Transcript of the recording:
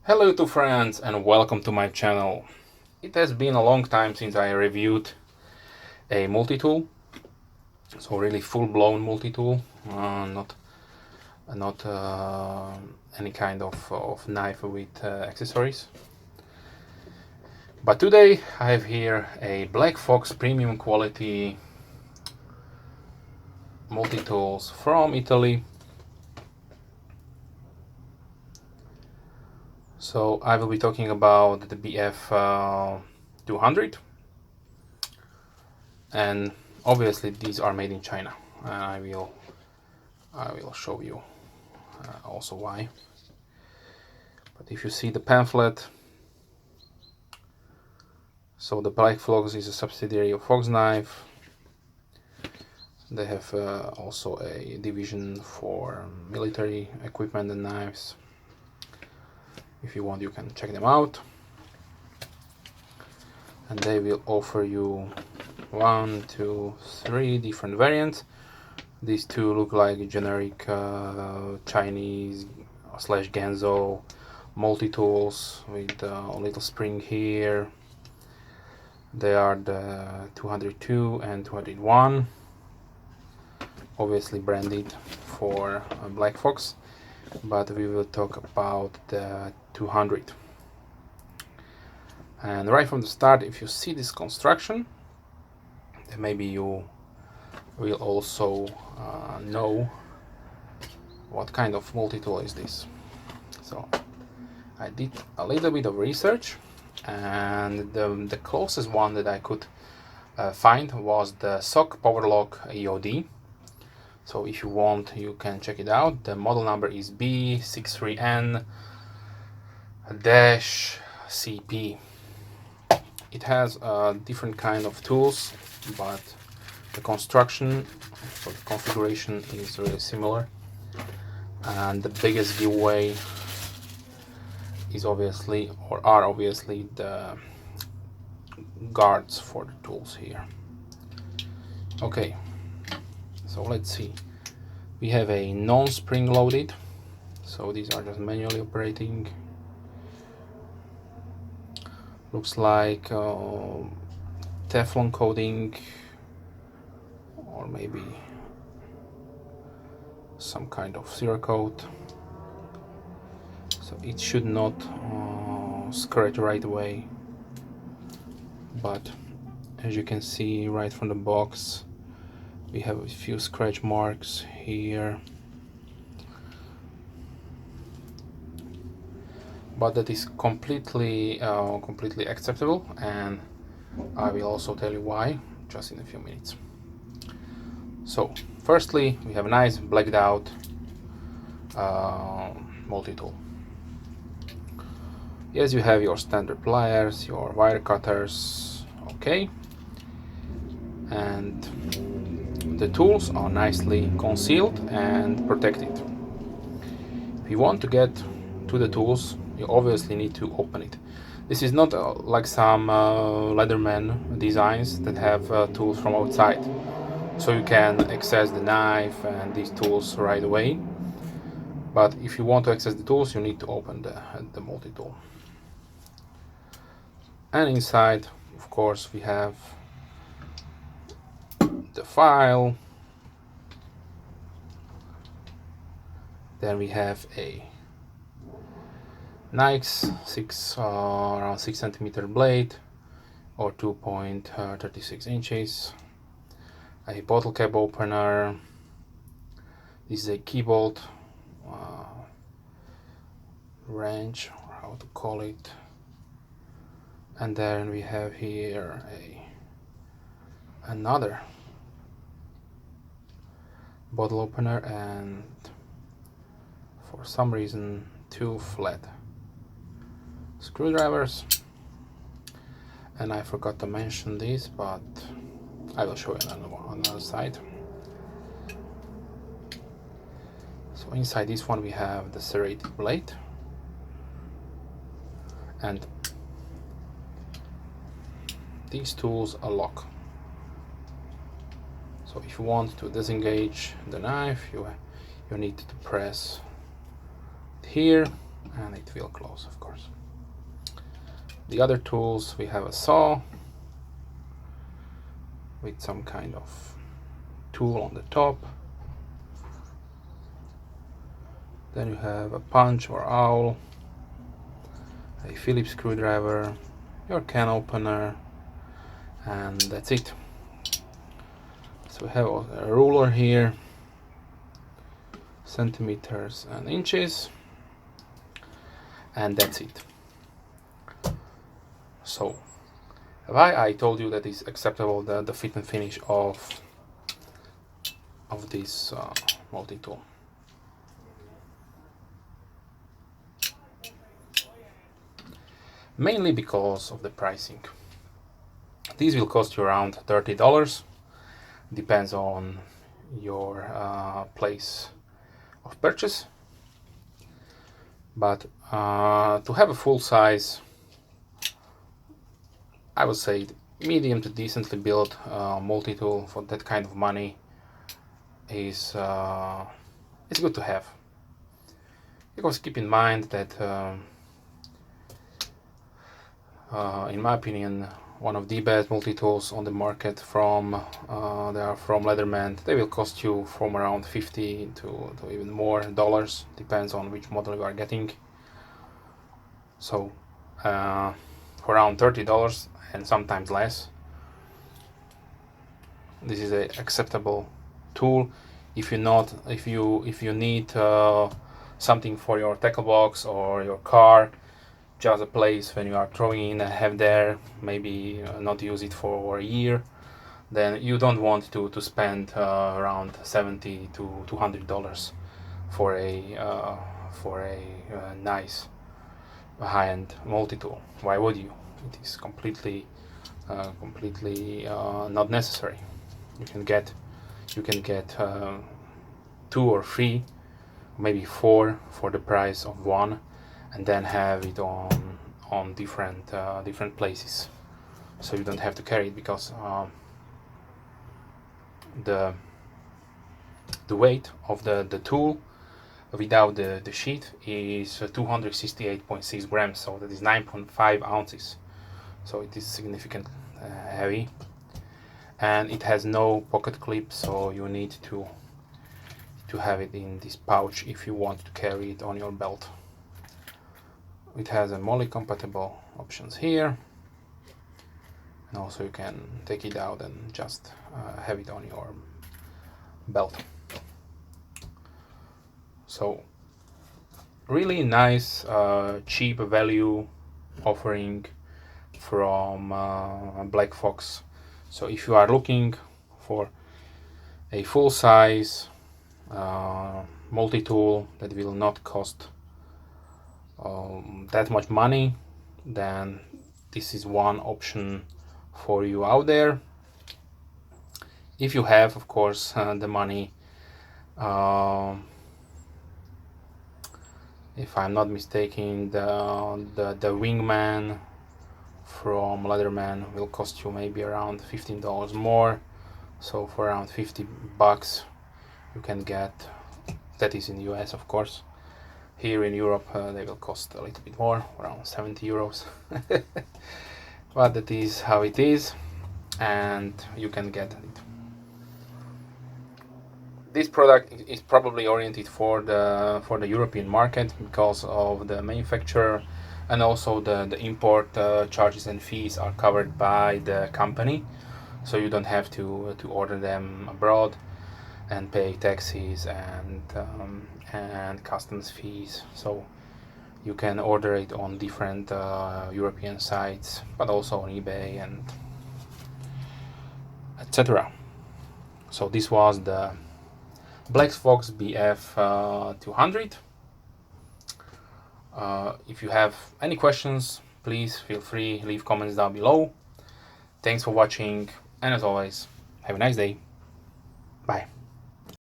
Hello to friends and welcome to my channel. It has been a long time since I reviewed a multi-tool, so really full-blown multi-tool, not any kind of knife with accessories. But today I have here a Black Fox premium quality multi-tools from Italy. So I will be talking about the BF-200, and obviously these are made in China. I will show you also why. But if you see the pamphlet, so the Black Fox is a subsidiary of Fox Knife. They have also a division for military equipment and knives. If you want, you can check them out. And they will offer you 1, 2, 3 different variants. These two look like generic Chinese / Genzo multi-tools with a little spring here. They are the 202 and 201, obviously branded for Black Fox, but we will talk about the 200. And right from the start, if you see this construction, then maybe you will also know what kind of multi-tool is this. So I did a little bit of research, and the closest one that I could find was the SOC Powerlock EOD. So if you want, you can check it out. The model number is B63N-CP. It has different kind of tools, but the construction, so the configuration is really similar. And the biggest giveaway is obviously, or are obviously, the guards for the tools here. Okay, so let's see. We have a non-spring loaded, so these are just manually operating. Looks like Teflon coating, or maybe some kind of Cerakote. So it should not scratch right away, but as you can see right from the box, we have a few scratch marks here, but that is completely acceptable, and I will also tell you why just in a few minutes. So firstly, we have a nice blacked out multi-tool. Yes, you have your standard pliers, your wire cutters, okay, and the tools are nicely concealed and protected. If you want to get to the tools, you obviously need to open it. This is not like some Leatherman designs that have tools from outside, so you can access the knife and these tools right away. But if you want to access the tools, you need to open the multi-tool. And inside, of course, we have the file. Then we have a nice around 6 centimeter blade, or 2.36 inches. A bottle cap opener. This is a key bolt wrench, or how to call it. And then we have here another bottle opener, and for some reason 2 flat screwdrivers. And I forgot to mention this, but I will show you on another side. So inside this one we have the serrated blade, and these tools are locked. So if you want to disengage the knife, you need to press here, and and it will close, of course. The other tools, we have a saw with some kind of tool on the top. Then you have a punch or awl, a Phillips screwdriver, your can opener, and that's it. So we have a ruler here, centimeters and inches, and that's it. So why I told you that is acceptable, the fit and finish of this multi-tool. Mainly because of the pricing. These will cost you around $30. Depends on your place of purchase. But to have a full size, I would say medium to decently built multi-tool for that kind of money is it's good to have. Because keep in mind that in my opinion, one of the best multi-tools on the market they are from Leatherman. They will cost you from around $50 to even more dollars, depends on which model you are getting. So for around $30 and sometimes less, this is an acceptable tool. If you need something for your tackle box or your car, just a place when you are throwing in a have there, maybe not use it for a year, then you don't want to spend around $70 to $200 for a nice high-end multi-tool. Why would you? It is completely not necessary. You can get 2 or 3, maybe 4 for the price of one, and then have it on different places, so you don't have to carry it, because the weight of the tool without the sheath is 268.6 grams, so that is 9.5 ounces. So it is significantly heavy, and it has no pocket clip, so you need to have it in this pouch if you want to carry it on your belt. It has a MOLLE compatible options here, and also you can take it out and just have it on your belt. So really nice cheap value offering from Black Fox. So if you are looking for a full size multi-tool that will not cost that much money, then this is one option for you out there. If you have, of course, the money. If I'm not mistaken, the Wingman from Leatherman will cost you maybe around $15 more. So for around $50 you can get, that is in the US, of course. Here in Europe they will cost a little bit more, around 70 euros. But that is how it is, and you can get it. This product is probably oriented for the European market because of the manufacturer, and also the import charges and fees are covered by the company, so you don't have to order them abroad and pay taxes and customs fees. So you can order it on different European sites, but also on eBay and etc. So this was the Black Fox BF-200. If you have any questions, please feel free, leave comments down below. Thanks for watching, and as always, have a nice day. Bye.